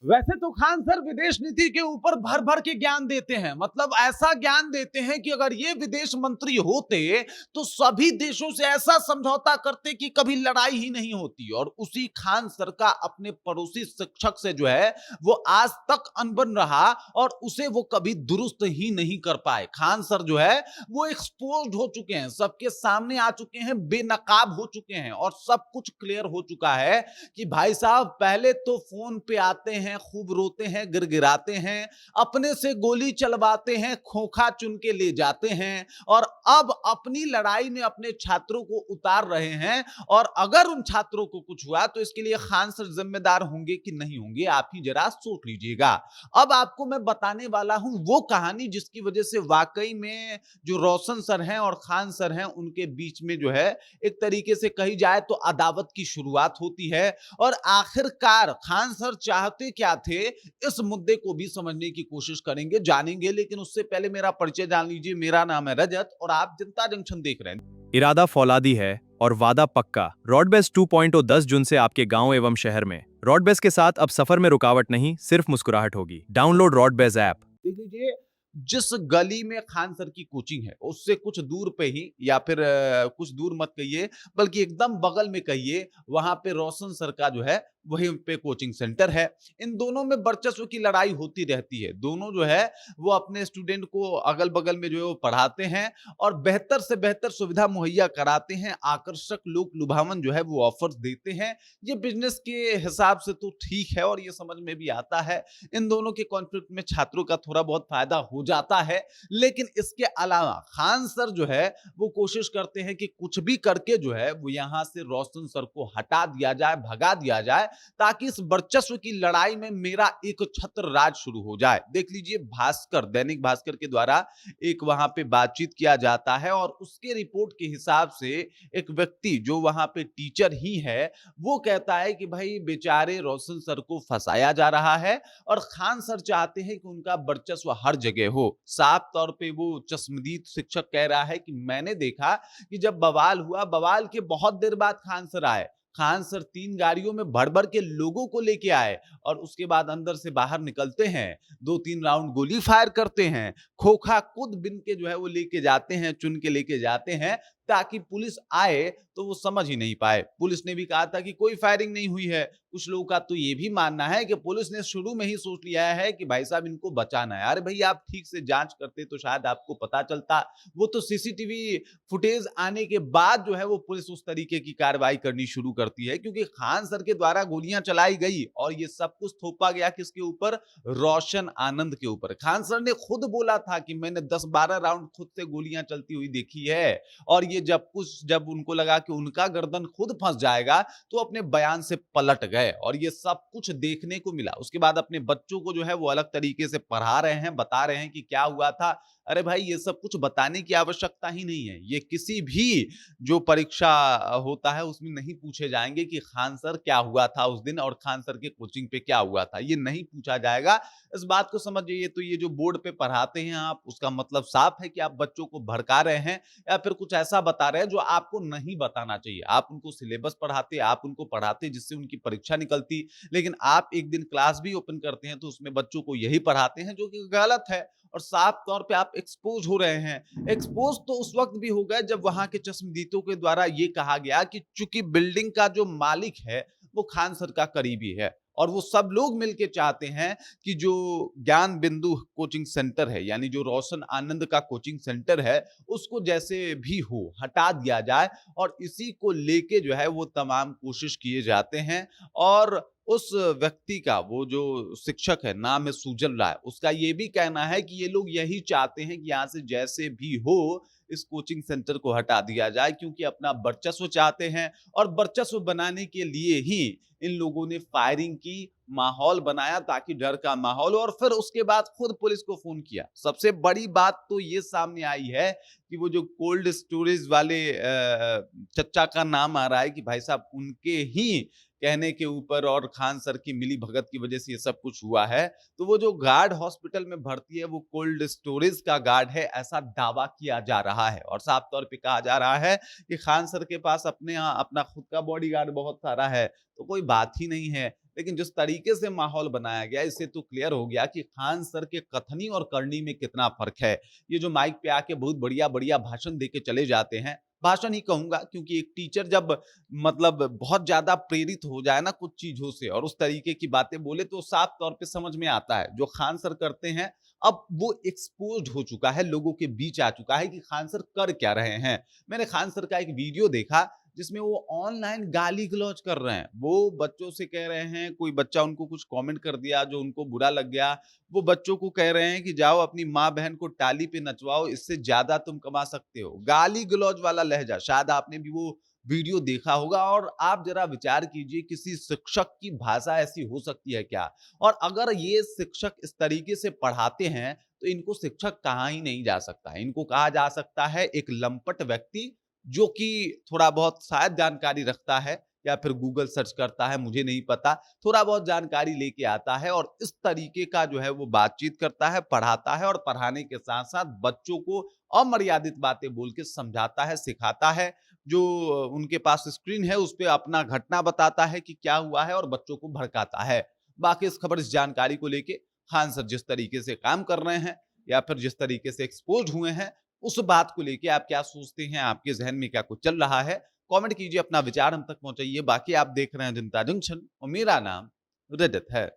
वैसे तो खान सर विदेश नीति के ऊपर भर भर के ज्ञान देते हैं। मतलब ऐसा ज्ञान देते हैं कि अगर ये विदेश मंत्री होते तो सभी देशों से ऐसा समझौता करते कि कभी लड़ाई ही नहीं होती। और उसी खान सर का अपने पड़ोसी शिक्षक से जो है वो आज तक अनबन रहा और उसे वो कभी दुरुस्त ही नहीं कर पाए। खान सर जो है वो एक्सपोज्ड हो चुके हैं, सबके सामने आ चुके हैं, बेनकाब हो चुके हैं और सब कुछ क्लियर हो चुका है कि भाई साहब पहले तो फोन पे आते हैं, खूब रोते हैं, गिड़गिड़ाते हैं, अपने से गोली चलवाते हैं, खोखा चुन के ले जाते हैं और अब अपनी लड़ाई में अपने छात्रों को उतार रहे हैं। और अगर उन छात्रों को कुछ हुआ तो इसके लिए खान सर जिम्मेदार होंगे कि नहीं होंगे, आप ही जरा सोच लीजिएगा। अब आपको मैं बताने वाला हूं वो कहानी जिसकी वजह से वाकई में जो रोशन सर हैं और खान सर हैं उनके बीच में जो है एक तरीके से कही जाए तो अदावत की शुरुआत होती है। और आखिरकार खान सर चाहते क्या थे, इस मुद्दे को भी समझने की कोशिश करेंगे, जानेंगे। लेकिन उससे पहले मेरा परिचय जान लीजिए। मेरा नाम है रजत और आप जनता जंक्शन देख रहे हैं। इरादा फौलादी है और वादा पक्का। रॉडबेस 2.0 10 जून से आपके गांव एवं शहर में। रॉडबेस के साथ अब सफर में रुकावट नहीं, सिर्फ मुस्कुराहट होगी। Download Rodbase app. देख लीजिए, जिस गली में खान सर की कोचिंग है उससे कुछ दूर पे ही, या फिर कुछ दूर मत कहिए बल्कि एकदम बगल में कहिए, वहां पे रोशन सर का जो है वहीं पे कोचिंग सेंटर है। इन दोनों में वर्चस्व की लड़ाई होती रहती है। दोनों जो है वो अपने स्टूडेंट को अगल बगल में जो है वो पढ़ाते हैं और बेहतर से बेहतर सुविधा मुहैया कराते हैं, आकर्षक लोक लुभावन जो है वो ऑफर्स देते हैं। ये बिजनेस के हिसाब से तो ठीक है और ये समझ में भी आता है। इन दोनों के कॉन्फ्लिक्ट में छात्रों का थोड़ा बहुत फायदा हो जाता है। लेकिन इसके अलावा खान सर जो है वो कोशिश करते हैं कि कुछ भी करके जो है वो यहां से रोशन सर को हटा दिया जाए, भगा दिया जाए, ताकि इस वर्चस्व की लड़ाई में मेरा एक छत्र राज शुरू हो जाए। देख लीजिए, भास्कर, दैनिक भास्कर के द्वारा एक वहां पे बातचीत किया जाता है और उसके रिपोर्ट के हिसाब से एक व्यक्ति जो वहां पे टीचर ही है वो कहता है कि भाई बेचारे रोशन सर को फंसाया जा रहा है और खान सर चाहते हैं कि उनका वर्चस्व हर जगह हो। साफ तौर पे वो चश्मदीद शिक्षक कह रहा है कि मैंने देखा कि जब बवाल हुआ, बवाल के बहुत देर बाद खान सर आए। खान सर 3 गाड़ियों में भर भर के लोगों को लेके आए और उसके बाद अंदर से बाहर निकलते हैं, 2-3 राउंड गोली फायर करते हैं, खोखा खुद बिन के जो है वो लेके जाते हैं, चुन के लेके जाते हैं ताकि पुलिस आए तो वो समझ ही नहीं पाए। पुलिस ने भी कहा था कि कोई फायरिंग नहीं हुई है। कुछ लोगों का तो ये भी मानना है कि पुलिस ने शुरू में ही सोच लिया है कि भाई साहब इनको बचाना है। अरे भाई, आप ठीक से जांच करते तो शायद आपको पता चलता। वो तो सीसीटीवी फुटेज आने के बाद जो है वो पुलिस उस तरीके की कार्रवाई करनी शुरू करती है, क्योंकि खान सर के द्वारा गोलियां चलाई गई और ये सब कुछ थोपा गया किसके ऊपर? रोशन आनंद के ऊपर। खान सर ने खुद बोला था कि मैंने 10-12 राउंड खुद से गोलियां चलती हुई देखी है और ये जब उनको लगा कि उनका गर्दन खुद फंस जाएगा तो अपने बयान से पलट गए और ये सब कुछ देखने को मिला। उसके बाद अपने बच्चों को जो है वो अलग तरीके से पढ़ा रहे हैं, बता रहे हैं कि क्या हुआ था। अरे भाई, ये सब कुछ बताने की आवश्यकता ही नहीं है। ये किसी भी जो परीक्षा होता है उसमें नहीं पूछे जाएंगे कि खान सर क्या हुआ था उस दिन और खान सर के कोचिंग पे क्या हुआ था, ये नहीं पूछा जाएगा। इस बात को समझिए। तो ये जो बोर्ड पे पढ़ाते हैं आप, उसका मतलब साफ है कि आप बच्चों को भड़का रहे हैं या फिर कुछ ऐसा बता रहे हैं जो आपको नहीं बताना चाहिए। आप उनको सिलेबस पढ़ाते, आप उनको पढ़ाते जिससे उनकी परीक्षा निकलती, लेकिन आप एक दिन क्लास भी ओपन करते हैं तो उसमें बच्चों को यही पढ़ाते हैं जो कि गलत है। और साफ तौर पे आप एक्सपोज हो रहे हैं। एक्सपोज तो उस वक्त भी हो गए जब वहां के चश्मदीदों के द्वारा ये कहा गया कि चूंकि बिल्डिंग का जो मालिक है वो खान सर का करीबी है और वो सब लोग मिलके चाहते हैं कि जो ज्ञान बिंदु कोचिंग सेंटर है, यानी जो रोशन आनंद का कोचिंग सेंटर है, उसको जैसे भी हो हटा दिया जाए। और इसी को लेके जो है वो तमाम कोशिश किए जाते हैं। और उस व्यक्ति का, वो जो शिक्षक है, नाम है सुजल राय, उसका ये भी कहना है कि ये लोग यही चाहते हैं कि यहाँ से जैसे भी हो इस कोचिंग सेंटर को हटा दिया जाए, क्योंकि अपना वर्चस्व चाहते हैं और वर्चस्व बनाने के लिए ही इन लोगों ने फायरिंग की, माहौल बनाया ताकि डर का माहौल हो और फिर उसके बाद खुद पुलिस को फोन किया। सबसे बड़ी बात तो ये सामने आई है कि वो जो कोल्ड स्टोरेज वाले चच्चा का नाम आ रहा है कि भाई साहब उनके ही कहने के ऊपर और खान सर की मिली भगत की वजह से ये सब कुछ हुआ है। तो वो जो गार्ड हॉस्पिटल में भर्ती है वो कोल्ड स्टोरेज का गार्ड है, ऐसा दावा किया जा रहा है। और साफ तौर पे कहा जा रहा है कि खान सर के पास अपने यहाँ अपना खुद का बॉडीगार्ड बहुत सारा है, तो कोई बात ही नहीं है। लेकिन जिस तरीके से माहौल बनाया गया, इससे तो क्लियर हो गया कि खान सर के कथनी और करनी में कितना फ़र्क है। ये जो माइक पे आके बहुत बढ़िया-बढ़िया भाषण दे के चले जाते हैं, भाषण ही कहूँगा क्योंकि एक टीचर जब मतलब बहुत ज़्यादा प्रेरित हो जाए ना कुछ चीज़ों से और उस तरीके की बातें बोले तो साफ तौर पे समझ में आता है। जो खान सर करते हैं, अब वो एक्सपोज़्ड हो चुका है, लोगों के बीच आ चुका है कि खान सर कर क्या रहे हैं। मैंने खान सर का एक वीडियो देखा जिसमें वो ऑनलाइन गाली-गलौज कर रहे हैं। वो बच्चों से कह रहे हैं, कोई बच्चा उनको कुछ कमेंट कर दिया जो उनको बुरा लग गया, वो बच्चों को कह रहे हैं कि जाओ अपनी माँ-बहन को टाली पे नचवाओ, इससे ज़्यादा तुम कमा सकते हो। गाली-गलौज वाला लहज़ा, शायद आपने भी वो वीडियो देखा होगा और आप ज़रा विचार कीजिए किसी शिक्षक की भाषा ऐसी हो सकती है क्या? और अगर ये शिक्षक इस तरीके से पढ़ाते हैं, तो इनको शिक्षक कहा ही नहीं जा सकता है। इनको कहा जा सकता है एक लंपट व्यक्ति जो कि थोड़ा बहुत शायद जानकारी रखता है या फिर गूगल सर्च करता है, मुझे नहीं पता। थोड़ा बहुत जानकारी लेके आता है और इस तरीके का जो है वो बातचीत करता है, पढ़ाता है और पढ़ाने के साथ-साथ बच्चों को अमर्यादित बातें बोल के समझाता है, सिखाता है। जो उनके पास स्क्रीन है, उस पे अपना घटना बताता है कि क्या हुआ है और बच्चों को भड़काता है। बाकी इस खबर, इस जानकारी को लेके खान सर जिस तरीके से काम कर रहे हैं या फिर जिस तरीके से एक्सपोज़ हुए हैं, उस बात को लेके आप क्या सोचते हैं? आपके ज़हन में क्या कुछ चल रहा है? कमेंट कीजिए, अपना विचार हम तक पहुँचाइए। बाकी आप देख रहे हैं जनता जंक्शन और मेरा नाम रजत है।